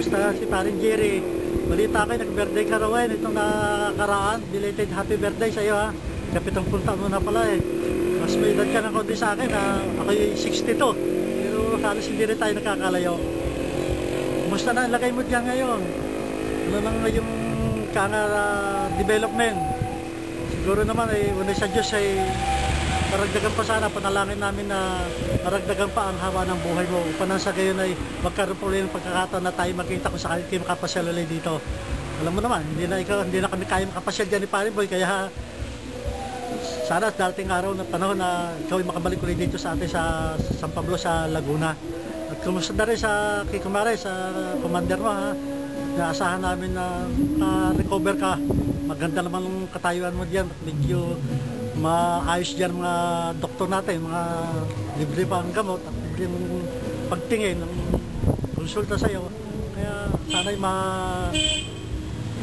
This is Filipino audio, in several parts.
Kumusta si paring Jerry? Balita ko, nag-birthday ka raw itong nakaraan. Belated happy birthday sa iyo ha. Kapitang punta mo na pala eh. Mas may edad ka ng konti sa akin ha. Ako yung 62. Pero halos hindi rin tayo nakakalayo. Kumusta na ang lagay mo dyan ngayon? Ano lang yung development? Siguro naman ay unay sa Diyos ay maragdagan pa sana, panalangin namin na maragdagan pa ang haba ng buhay mo upang nang sa gayon ay magkaroon po rin ng pagkakataon na tayo magkita kung sakali kayo makapasyal ulit dito. Alam mo naman, hindi na kami kaya makapasyal dyan ni Paring Boy, kaya sana darating araw na panahon na ikaw ay makabalik ulit dito sa atin sa San Pablo sa Laguna. At kumusta na rin sa Kikumare, sa commander mo ha. Naasahan namin na recover ka. Maganda naman ang katayuan mo diyan. Medyo maayos diyan mga doktor natin, mga libre pa ang gamot at libre ang pagtingin, ang konsulta sa iyo. Kaya sana'y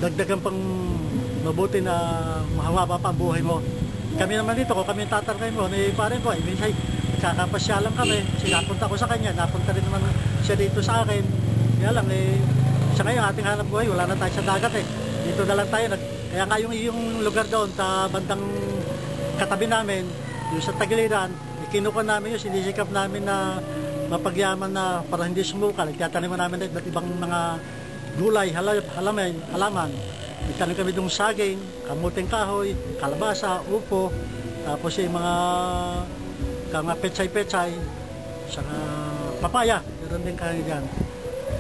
dagdagan pang mabuti na mahaba pa ang buhay mo. Kami naman dito, kung kami tatarkay mo, Paring Boy, minsan kakapasyalan kami. Sinapunta ko sa kanya, napunta rin naman siya dito sa akin. Kaya lang sa ngayon ating hanap buhay, wala na tayo sa dagat eh. Dito na lang tayo. Kaya nga yung lugar doon, sa bandang katabi namin, yung sa Tagiliran, ikinuha namin yun, sinisikap namin na mapagyaman na para hindi sumuka. Nagtatanim namin na iba't ibang mga gulay, halaman. Nagtanim kami doon saging, kamuting kahoy, kalabasa, upo, tapos yung mga pechay-pechay, saka papaya, meron din kayo dyan.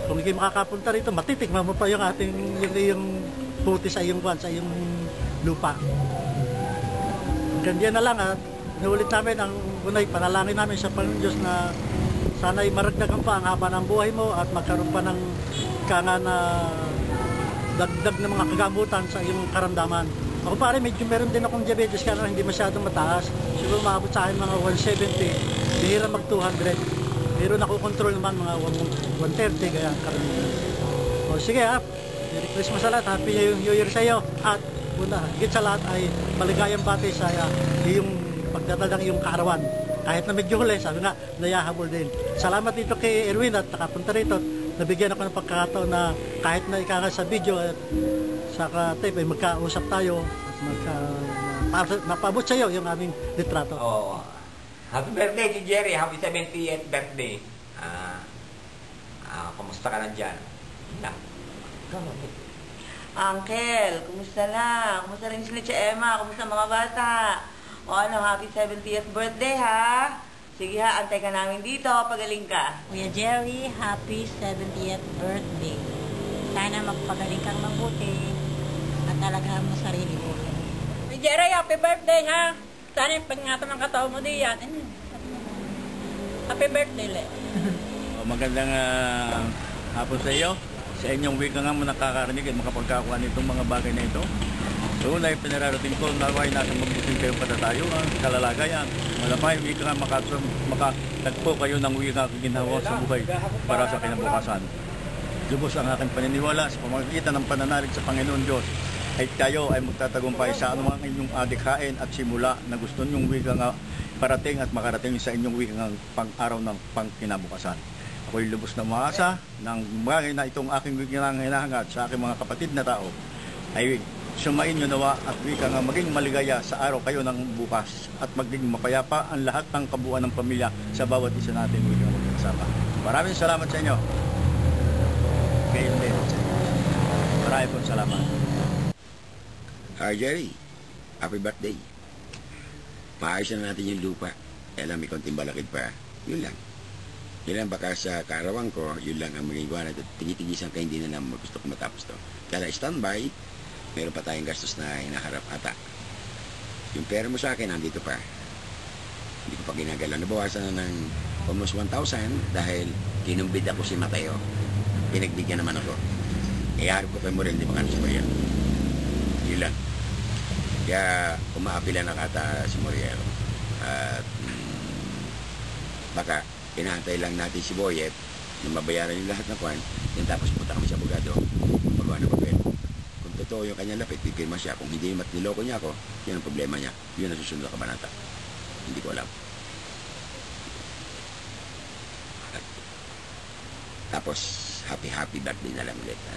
Kung hindi makakapunta rito, matitikman mo pa yung yung puti sa iyong lupa. Ganyan na lang at inuulit namin ang unay panalangin namin sa Panginoon Diyos na sana'y maragdagan pa ang haba ng buhay mo at magkaroon pa ng dagdag na mga kagamutan sa iyong karamdaman. Ako pare, medyo meron din akong diabetes kaya hindi masyadong mataas. Siguro maabot sa akin mga 170, bihira mag 200. Pero nakukontrol naman mga 130 kaya karamihan. O sige ha, Merry Christmas sa lahat, Happy New Year sa iyo at higit sa lahat ay maligayang bati sa iyong pagdadal ng iyong kaarawan. Kahit na medyo huli, sabi nga, nayahabol din. Salamat dito kay Erwin at nakapunta rito. Nabigyan ako ng pagkakataon na kahit na ikaw sa video at sa tape ay magkausap tayo at mapabot sa iyo yung aming litrato. Oh, happy birthday si Jerry, happy 70th birthday. Kumusta ka na dyan? Uncle, kumusta na? Kumusta rin sila si Emma? Kumusta mga bata? O ano, happy 70th birthday ha? Sige ha, antay ka namin dito, pagaling ka. Kuya Jerry, happy 70th birthday. Sana magpagaling kang mabuti at alagaan mo sarili mo. Kuya Jerry, happy birthday ha? Sana yung pag-ingatan ng katao mo diyan. Happy birthday, Le. Magandang hapon sa iyo. Sa inyong wika nga mo nakakarinig at makapagkakuha nitong mga bagay na ito. So, unay pinararating ko, naway natin mabuting kayong patatayo, kalalagayan. Malapay, wika nga makatagpo kayo ng wika ginawa sa buhay para sa kinabukasan. Lubos ang aking paniniwala sa pamamagitan ng pananalig sa Panginoon Diyos ay tayo ay magtatagumpay sa anumang inyong adikhain at simula na gusto nyong wika nga parating at makarating sa inyong wika nga pang-araw ng pangkinabukasan. Ako'y lubos na umaasa ng bagay na itong aking wikang hinahangad sa aking mga kapatid na tao ay sumain nyo nawa at wika nga maging maligaya sa araw kayo ng bukas at maging mapayapa ang lahat ng kabuuan ng pamilya sa bawat isa natin wikang magkasama. Maraming salamat sa inyo. Ngayon din sa inyo. Maraming pong salamat. Hi Jerry, happy birthday. Maayos na natin yung lupa. Alam, may konting balakid pa. Yun lang. Yun lang, baka sa kaarawan ko, yun lang ang maging iwanan. Tigitigisan ka, hindi na naman gusto ko matapos to. Kaya standby, meron pa tayong gastos na hinaharap ata. Yung pera mo sa akin, nandito pa. Hindi ko pa ginagalaw. Nabawasan na ng almost 1,000 dahil kinumbid ako si Mateo. Pinagbigyan naman ako. Iharap ko pa mo rin, di ba si Moriel? Yun lang. Kaya umaapila na kata si Moriel. At baka inaantay lang natin si Boyet na mabayaran yung lahat ng kwan, yan tapos punta kami sa abogado magawa ng papel. Kung totoo yung kanyang lapit, pipirma siya. Kung hindi niloko niya ako, yan ang problema niya. Yun ang susunod na kabanata. Hindi ko alam. Tapos happy birthday na lang ulit. Ha?